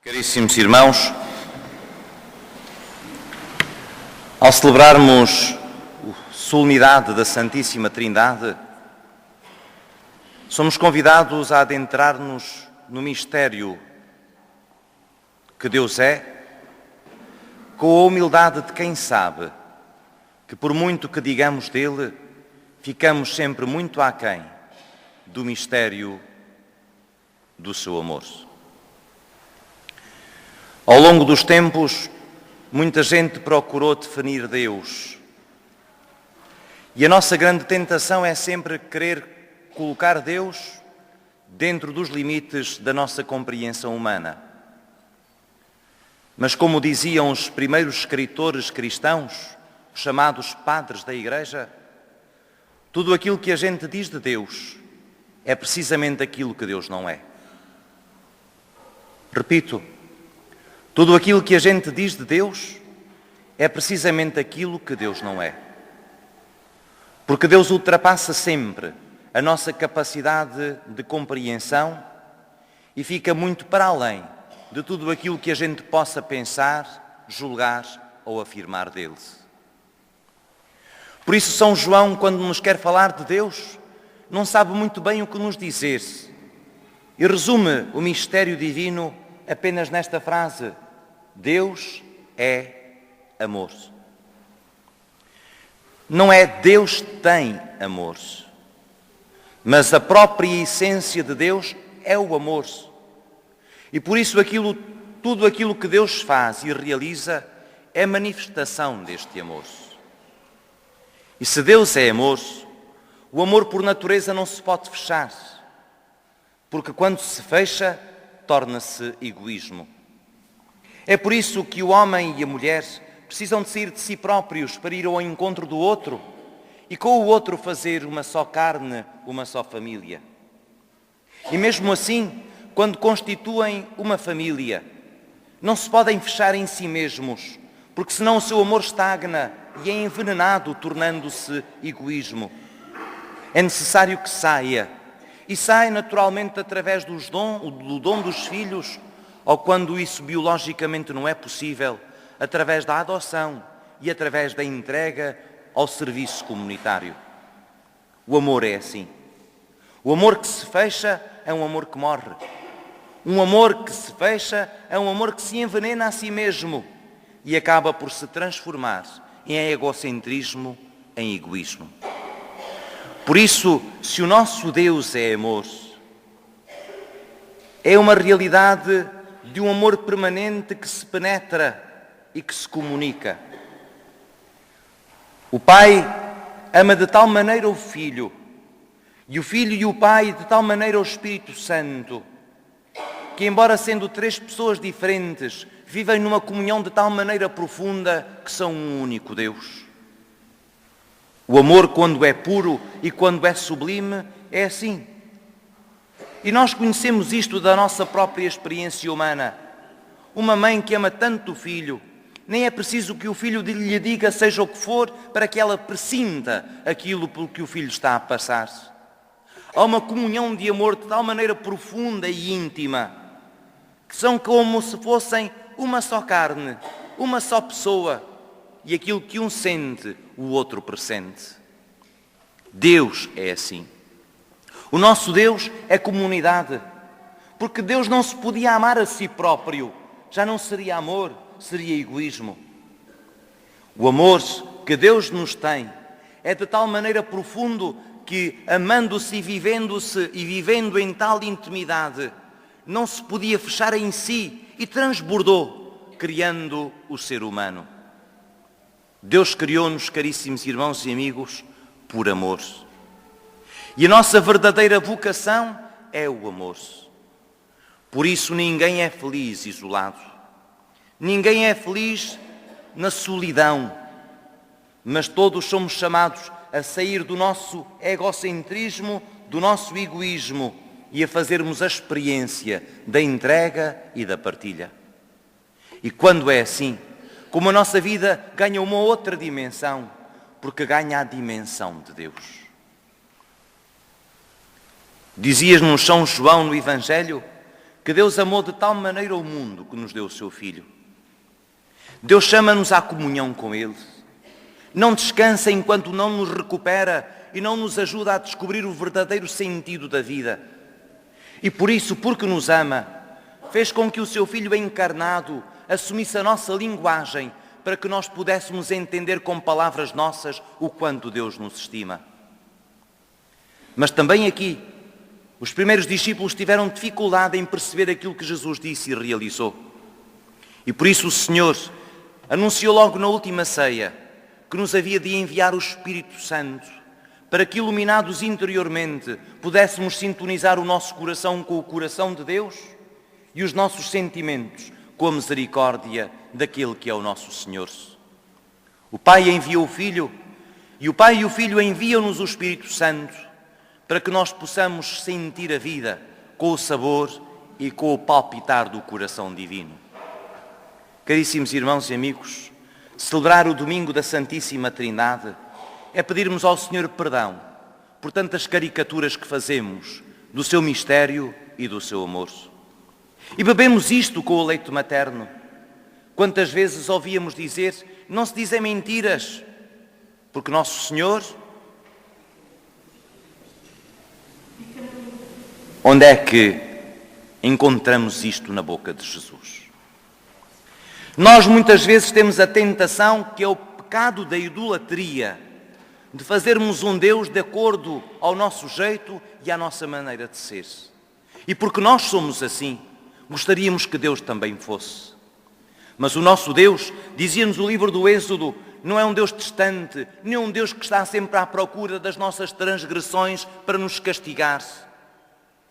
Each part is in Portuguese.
Caríssimos irmãos, ao celebrarmos a solenidade da Santíssima Trindade, somos convidados a adentrar-nos no mistério que Deus é, com a humildade de quem sabe que, por muito que digamos dele, ficamos sempre muito aquém do mistério do seu amor. Ao longo dos tempos, muita gente procurou definir Deus. E a nossa grande tentação é sempre querer colocar Deus dentro dos limites da nossa compreensão humana. Mas como diziam os primeiros escritores cristãos, os chamados padres da Igreja, tudo aquilo que a gente diz de Deus é precisamente aquilo que Deus não é. Repito, tudo aquilo que a gente diz de Deus é precisamente aquilo que Deus não é. Porque Deus ultrapassa sempre a nossa capacidade de compreensão e fica muito para além de tudo aquilo que a gente possa pensar, julgar ou afirmar dele. Por isso São João, quando nos quer falar de Deus, não sabe muito bem o que nos dizer e resume o mistério divino apenas nesta frase: Deus é amor. Não é Deus tem amor, mas a própria essência de Deus é o amor. E por isso tudo aquilo que Deus faz e realiza é manifestação deste amor. E se Deus é amor, o amor por natureza não se pode fechar, porque quando se fecha, torna-se egoísmo. É por isso que o homem e a mulher precisam de sair de si próprios para ir ao encontro do outro e com o outro fazer uma só carne, uma só família. E mesmo assim, quando constituem uma família, não se podem fechar em si mesmos, porque senão o seu amor estagna e é envenenado, tornando-se egoísmo. É necessário que saia, e sai naturalmente através do dom dos filhos, ou quando isso biologicamente não é possível, através da adoção e através da entrega ao serviço comunitário. O amor é assim. O amor que se fecha é um amor que morre. Um amor que se fecha é um amor que se envenena a si mesmo e acaba por se transformar em egocentrismo, em egoísmo. Por isso, se o nosso Deus é amor, é uma realidade de um amor permanente que se penetra e que se comunica. O Pai ama de tal maneira o Filho, e o Filho e o Pai de tal maneira o Espírito Santo, que embora sendo três pessoas diferentes, vivem numa comunhão de tal maneira profunda que são um único Deus. O amor, quando é puro e quando é sublime, é assim. E nós conhecemos isto da nossa própria experiência humana. Uma mãe que ama tanto o filho, nem é preciso que o filho lhe diga seja o que for para que ela pressinta aquilo pelo que o filho está a passar. Há uma comunhão de amor de tal maneira profunda e íntima, que são como se fossem uma só carne, uma só pessoa, e aquilo que um sente, o outro pressente. Deus é assim. O nosso Deus é comunidade, porque Deus não se podia amar a si próprio, já não seria amor, seria egoísmo. O amor que Deus nos tem é de tal maneira profundo que, amando-se e vivendo em tal intimidade, não se podia fechar em si e transbordou, criando o ser humano. Deus criou-nos, caríssimos irmãos e amigos, por amor. E a nossa verdadeira vocação é o amor. Por isso ninguém é feliz isolado. Ninguém é feliz na solidão. Mas todos somos chamados a sair do nosso egocentrismo, do nosso egoísmo e a fazermos a experiência da entrega e da partilha. E quando é assim, como a nossa vida ganha uma outra dimensão, porque ganha a dimensão de Deus. Dizia-nos São João no Evangelho que Deus amou de tal maneira o mundo que nos deu o seu Filho. Deus chama-nos à comunhão com Ele. Não descansa enquanto não nos recupera e não nos ajuda a descobrir o verdadeiro sentido da vida. E por isso, porque nos ama, fez com que o seu Filho encarnado assumisse a nossa linguagem para que nós pudéssemos entender com palavras nossas o quanto Deus nos estima. Mas também aqui, os primeiros discípulos tiveram dificuldade em perceber aquilo que Jesus disse e realizou. E por isso o Senhor anunciou logo na última ceia que nos havia de enviar o Espírito Santo para que, iluminados interiormente, pudéssemos sintonizar o nosso coração com o coração de Deus e os nossos sentimentos com a misericórdia daquele que é o nosso Senhor. O Pai enviou o Filho e o Pai e o Filho enviam-nos o Espírito Santo para que nós possamos sentir a vida com o sabor e com o palpitar do coração divino. Caríssimos irmãos e amigos, celebrar o domingo da Santíssima Trindade é pedirmos ao Senhor perdão por tantas caricaturas que fazemos do seu mistério e do seu amor. E bebemos isto com o leite materno. Quantas vezes ouvíamos dizer, não se dizem mentiras, porque Nosso Senhor... Onde é que encontramos isto na boca de Jesus? Nós muitas vezes temos a tentação, que é o pecado da idolatria, de fazermos um Deus de acordo ao nosso jeito e à nossa maneira de ser. E porque nós somos assim, gostaríamos que Deus também fosse. Mas o nosso Deus, dizia-nos o livro do Êxodo, não é um Deus distante, nem um Deus que está sempre à procura das nossas transgressões para nos castigar.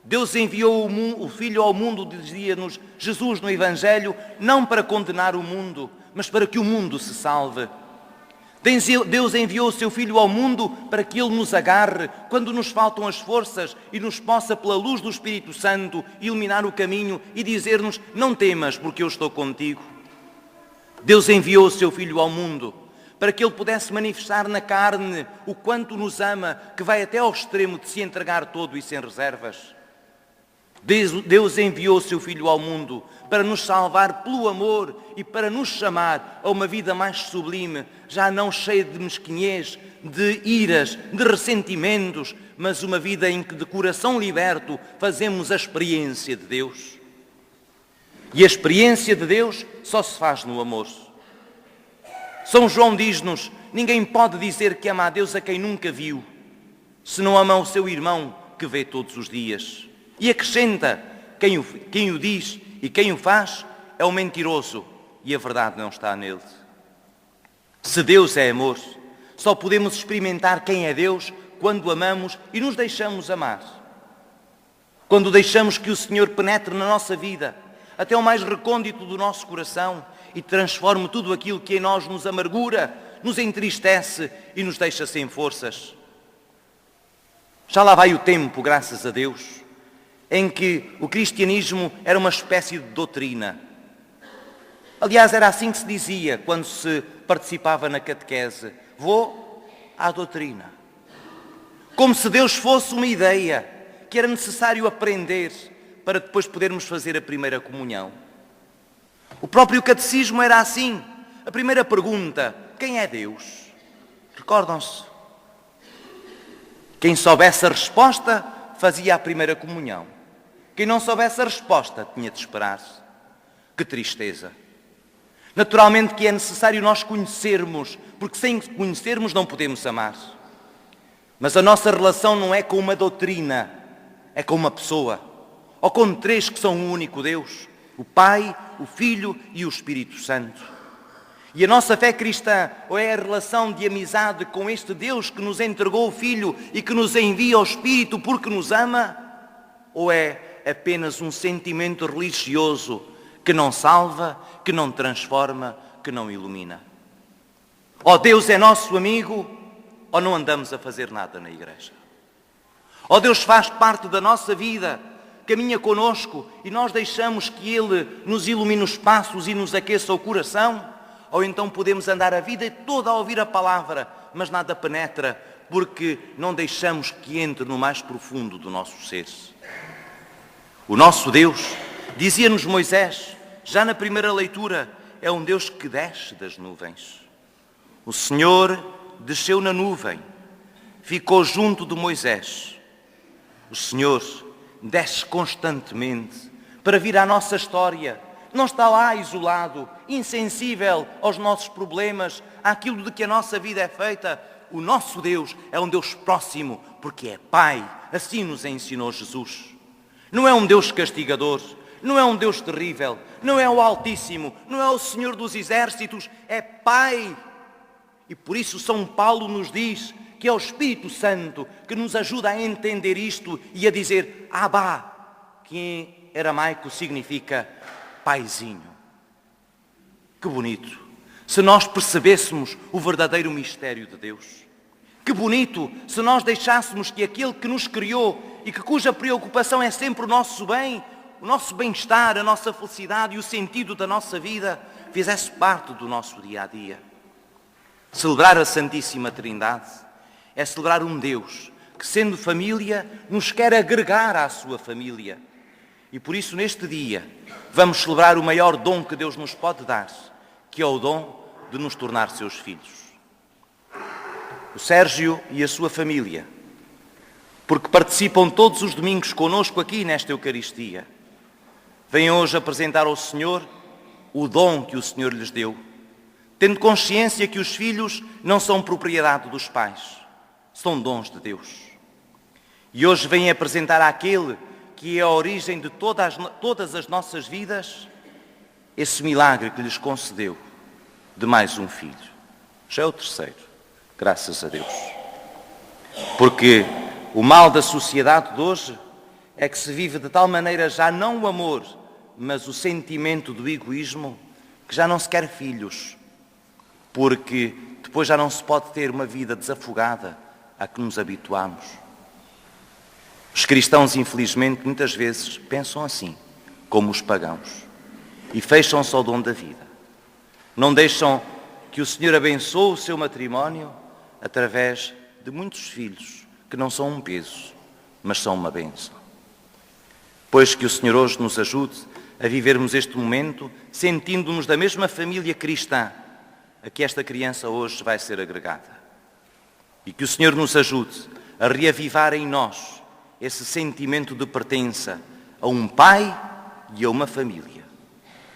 Deus enviou o Filho ao mundo, dizia-nos Jesus no Evangelho, não para condenar o mundo, mas para que o mundo se salve. Deus enviou o seu Filho ao mundo para que Ele nos agarre quando nos faltam as forças e nos possa, pela luz do Espírito Santo, iluminar o caminho e dizer-nos, não temas, porque eu estou contigo. Deus enviou o seu Filho ao mundo para que Ele pudesse manifestar na carne o quanto nos ama, que vai até ao extremo de se entregar todo e sem reservas. Deus enviou o seu Filho ao mundo para nos salvar pelo amor e para nos chamar a uma vida mais sublime, já não cheia de mesquinhez, de iras, de ressentimentos, mas uma vida em que de coração liberto fazemos a experiência de Deus. E a experiência de Deus só se faz no amor. São João diz-nos, ninguém pode dizer que ama a Deus a quem nunca viu, se não ama o seu irmão que vê todos os dias. E acrescenta, quem o diz e quem o faz é o mentiroso e a verdade não está nele. Se Deus é amor, só podemos experimentar quem é Deus quando amamos e nos deixamos amar. Quando deixamos que o Senhor penetre na nossa vida, até o mais recôndito do nosso coração e transforme tudo aquilo que em nós nos amargura, nos entristece e nos deixa sem forças. Já lá vai o tempo, graças a Deus, em que o cristianismo era uma espécie de doutrina. Aliás, era assim que se dizia quando se participava na catequese. Vou à doutrina. Como se Deus fosse uma ideia que era necessário aprender para depois podermos fazer a primeira comunhão. O próprio catecismo era assim. A primeira pergunta, quem é Deus? Recordam-se? Quem soubesse a resposta, fazia a primeira comunhão. Quem não soubesse a resposta, tinha de esperar. Que tristeza! Naturalmente que é necessário nós conhecermos, porque sem conhecermos não podemos amar. Mas a nossa relação não é com uma doutrina, é com uma pessoa, ou com três que são um único Deus, o Pai, o Filho e o Espírito Santo. E a nossa fé cristã ou é a relação de amizade com este Deus que nos entregou o Filho e que nos envia o Espírito porque nos ama, ou é apenas um sentimento religioso que não salva, que não transforma, que não ilumina? Ou Deus é nosso amigo, ou não andamos a fazer nada na igreja. Ou Deus faz parte da nossa vida, caminha conosco e nós deixamos que Ele nos ilumine os passos e nos aqueça o coração, ou então podemos andar a vida toda a ouvir a palavra, mas nada penetra, porque não deixamos que entre no mais profundo do nosso ser. O nosso Deus Dizia-nos Moisés, já na primeira leitura, é um Deus que desce das nuvens. O Senhor desceu na nuvem, ficou junto de Moisés. O Senhor desce constantemente para vir à nossa história. Não está lá isolado, insensível aos nossos problemas, àquilo de que a nossa vida é feita. O nosso Deus é um Deus próximo, porque é Pai. Assim nos ensinou Jesus. Não é um Deus castigador, não é um Deus terrível, não é o Altíssimo, não é o Senhor dos Exércitos, é Pai. E por isso São Paulo nos diz que é o Espírito Santo que nos ajuda a entender isto e a dizer Abba, que em aramaico significa paizinho. Que bonito! Se nós percebêssemos o verdadeiro mistério de Deus. Que bonito se nós deixássemos que aquele que nos criou e que cuja preocupação é sempre o nosso bem, o nosso bem-estar, a nossa felicidade e o sentido da nossa vida, fizesse parte do nosso dia-a-dia. Celebrar a Santíssima Trindade é celebrar um Deus que, sendo família, nos quer agregar à sua família. E por isso, neste dia, vamos celebrar o maior dom que Deus nos pode dar, que é o dom de nos tornar seus filhos. O Sérgio e a sua família, porque participam todos os domingos conosco aqui nesta Eucaristia, vêm hoje apresentar ao Senhor o dom que o Senhor lhes deu, tendo consciência que os filhos não são propriedade dos pais, são dons de Deus. E hoje vêm apresentar àquele que é a origem de todas as nossas vidas, esse milagre que lhes concedeu de mais um filho. Já é o terceiro, graças a Deus. Porque o mal da sociedade de hoje é que se vive de tal maneira já não o amor, mas o sentimento do egoísmo, que já não se quer filhos, porque depois já não se pode ter uma vida desafogada a que nos habituamos. Os cristãos, infelizmente, muitas vezes pensam assim, como os pagãos, e fecham-se ao dom da vida. Não deixam que o Senhor abençoe o seu matrimónio através de muitos filhos, que não são um peso, mas são uma bênção. Pois que o Senhor hoje nos ajude a vivermos este momento sentindo-nos da mesma família cristã a que esta criança hoje vai ser agregada. E que o Senhor nos ajude a reavivar em nós esse sentimento de pertença a um Pai e a uma família,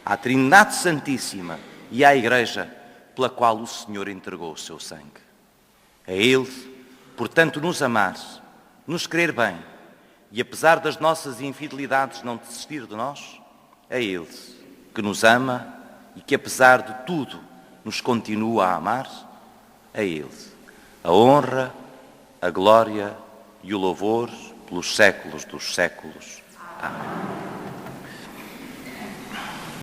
à Trindade Santíssima e à Igreja pela qual o Senhor entregou o seu sangue. A Ele, portanto, nos amar, nos querer bem e, apesar das nossas infidelidades, não desistir de nós, a Ele, que nos ama e que, apesar de tudo, nos continua a amar, a Ele, a honra, a glória e o louvor pelos séculos dos séculos. Amém.